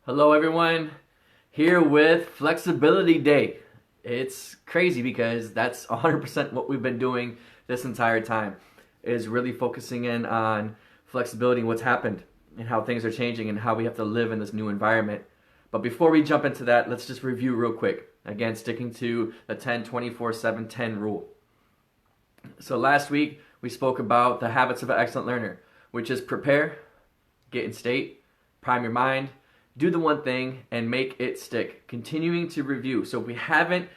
Hello everyone, here with Flexibility Day. It's crazy because that's 100% what we've been doing this entire time, is really focusing in on flexibility and what's happened and how things are changing and how we have to live in this new environment. But before we jump into that, let's just review real quick. Again, sticking to the 10-24-7-10 rule. So last week we spoke about the habits of an excellent learner, which is prepare, get in state, prime your mind, do the one thing, and make it stick. Continuing to review. So if we haven't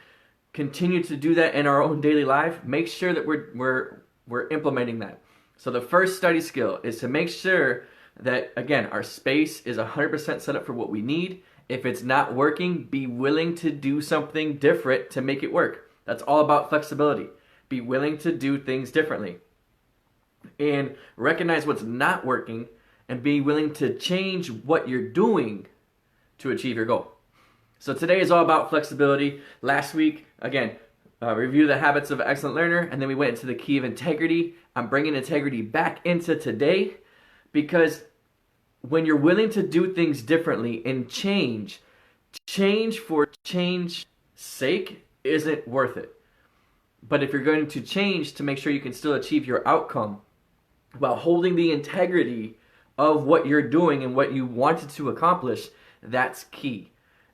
continued to do that in our own daily life, make sure that we're implementing that. So the first study skill is to make sure that, again, our space is 100% set up for what we need. If it's not working, be willing to do something different to make it work. That's all about flexibility. Be willing to do things differently. And recognize what's not working and be willing to change what you're doing to achieve your goal. So today is all about flexibility. Last week, again, review the habits of an excellent learner, and then we went into the key of integrity. I'm bringing integrity back into today because when you're willing to do things differently and change for change's sake isn't worth it. But if you're going to change to make sure you can still achieve your outcome while holding the integrity of what you're doing and what you wanted to accomplish, that's key.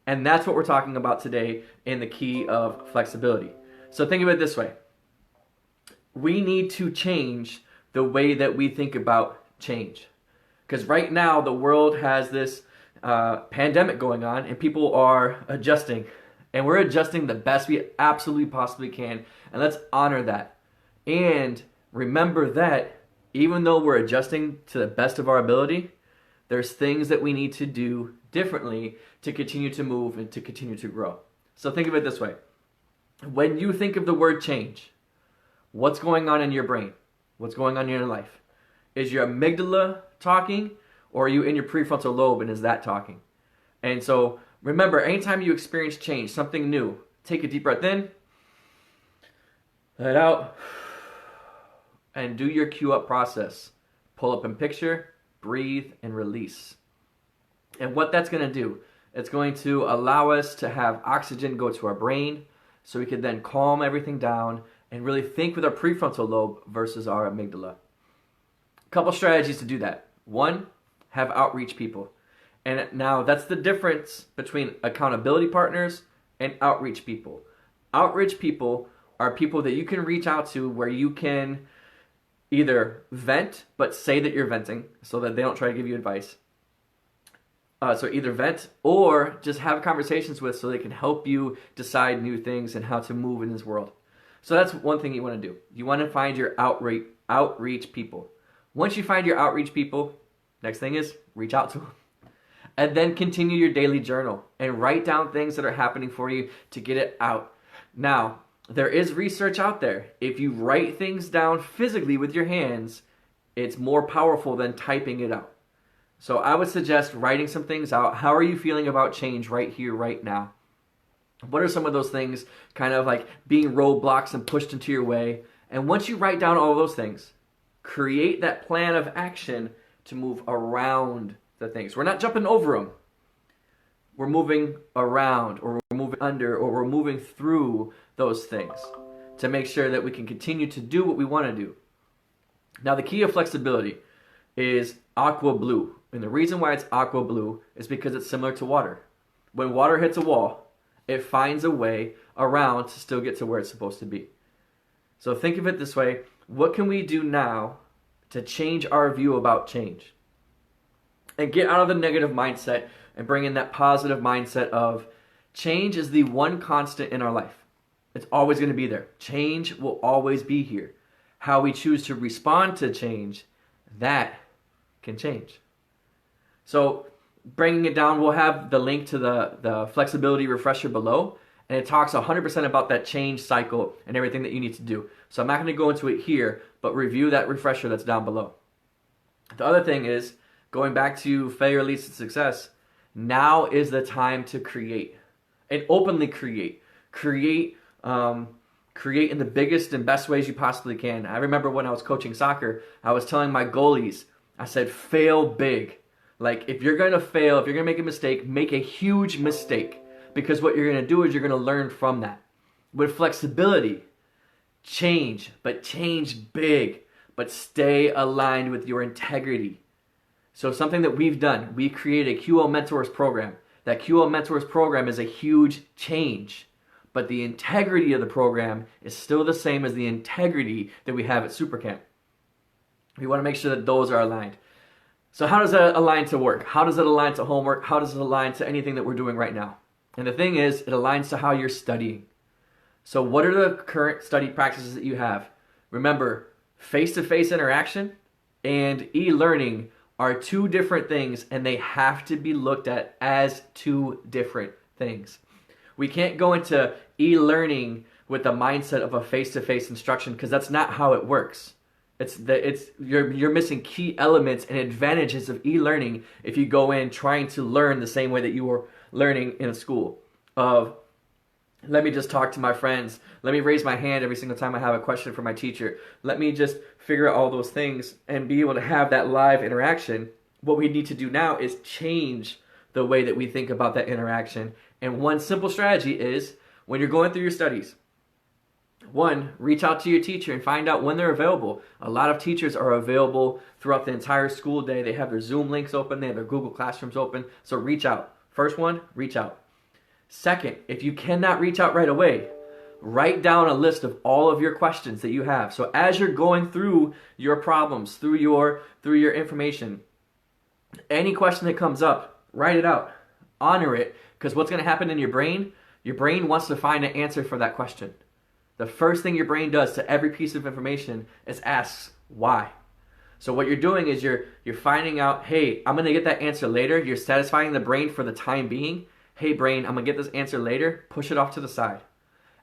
And that's what we're talking about today in the key of flexibility. So think of it this way. We need to change the way that we think about change. Because right now the world has this pandemic going on and people are adjusting. And we're adjusting the best we absolutely possibly can. And let's honor that. And remember that even though we're adjusting to the best of our ability, there's things that we need to do differently to continue to move and to continue to grow. So think of it this way. When you think of the word change, what's going on in your brain? What's going on in your life? Is your amygdala talking, or are you in your prefrontal lobe and is that talking? And so remember, anytime you experience change, something new, take a deep breath in, let it out, and do your cue up process. Pull up and picture, breathe, and release. And what that's going to do, it's going to allow us to have oxygen go to our brain so we can then calm everything down and really think with our prefrontal lobe versus our amygdala. A couple strategies to do that. One, have outreach people. And now that's the difference between accountability partners and outreach people. Outreach people are people that you can reach out to where you can either vent, but say that you're venting so that they don't try to give you advice. So either vent or just have conversations with so they can help you decide new things and how to move in this world. So that's one thing you want to do. You want to find your outreach people. Once you find your outreach people, next thing is reach out to them. And then continue your daily journal and write down things that are happening for you to get it out. Now, there is research out there. If you write things down physically with your hands, it's more powerful than typing it out. So I would suggest writing some things out. How are you feeling about change right here, right now? What are some of those things kind of like being roadblocks and pushed into your way? And once you write down all those things, create that plan of action to move around the things. We're not jumping over them. We're moving around, or we're moving under, or we're moving through those things to make sure that we can continue to do what we want to do. Now, the key of flexibility is aqua blue. And the reason why it's aqua blue is because it's similar to water. When water hits a wall, it finds a way around to still get to where it's supposed to be. So think of it this way. What can we do now to change our view about change? And get out of the negative mindset and bring in that positive mindset of change is the one constant in our life. It's always going to be there. Change will always be here. How we choose to respond to change, that can change. So bringing it down, we'll have the link to the flexibility refresher below. And it talks 100% about that change cycle and everything that you need to do. So I'm not going to go into it here, but review that refresher that's down below. The other thing is, going back to failure leads to success, now is the time to create and openly create. Create in the biggest and best ways you possibly can. I remember when I was coaching soccer, I was telling my goalies, I said, fail big. Like, if you're going to fail, if you're going to make a huge mistake. Because what you're going to do is you're going to learn from that. With flexibility, change, but change big. But stay aligned with your integrity. So something that we've done, we created a QO Mentors program. That QO Mentors program is a huge change. But the integrity of the program is still the same as the integrity that we have at SuperCamp. We want to make sure that those are aligned. So how does that align to work? How does it align to homework? How does it align to anything that we're doing right now? And the thing is, it aligns to how you're studying. So what are the current study practices that you have? Remember, face-to-face interaction and e-learning are two different things, and they have to be looked at as two different things. We can't go into e-learning with the mindset of a face-to-face instruction, because that's not how it works. You're missing key elements and advantages of e-learning if you go in trying to learn the same way that you were learning in school. Let me just talk to my friends. Let me raise my hand every single time I have a question for my teacher. Let me just figure out all those things and be able to have that live interaction. What we need to do now is change the way that we think about that interaction. And one simple strategy is, when you're going through your studies, one, reach out to your teacher and find out when they're available. A lot of teachers are available throughout the entire school day. They have their Zoom links open. They have their Google Classrooms open. So reach out. First one, reach out. Second, if you cannot reach out right away, write down a list of all of your questions that you have. So as you're going through your problems, through your information, any question that comes up, write it out. Honor it, because what's going to happen in your brain wants to find an answer for that question. The first thing your brain does to every piece of information is asks why. So what you're doing is you're finding out, hey, I'm going to get that answer later. You're satisfying the brain for the time being. Hey, brain, I'm going to get this answer later. Push it off to the side.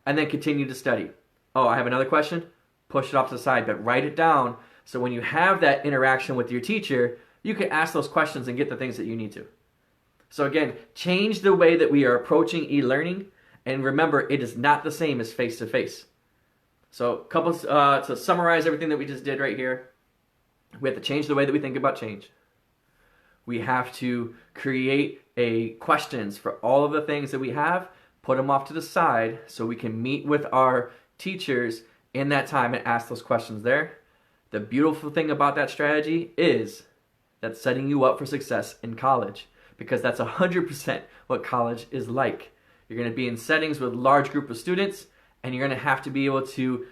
And then continue to study. Oh, I have another question? Push it off to the side, but write it down so when you have that interaction with your teacher, you can ask those questions and get the things that you need to. So again, change the way that we are approaching e-learning. And remember, it is not the same as face-to-face. So to summarize everything that we just did right here, we have to change the way that we think about change. We have to create questions for all of the things that we have, put them off to the side so we can meet with our teachers in that time and ask those questions there. The beautiful thing about that strategy is that's setting you up for success in college, because that's 100% what college is like. You're going to be in settings with a large group of students, and you're going to have to be able to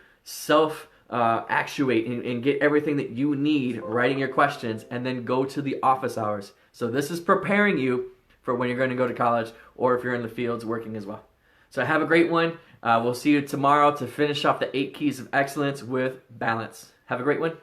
actuate and get everything that you need, writing your questions, and then go to the office hours. So this is preparing you for when you're going to go to college, or if you're in the fields working as well. So have a great one. We'll see you tomorrow to finish off the 8 keys of excellence with balance. Have a great one.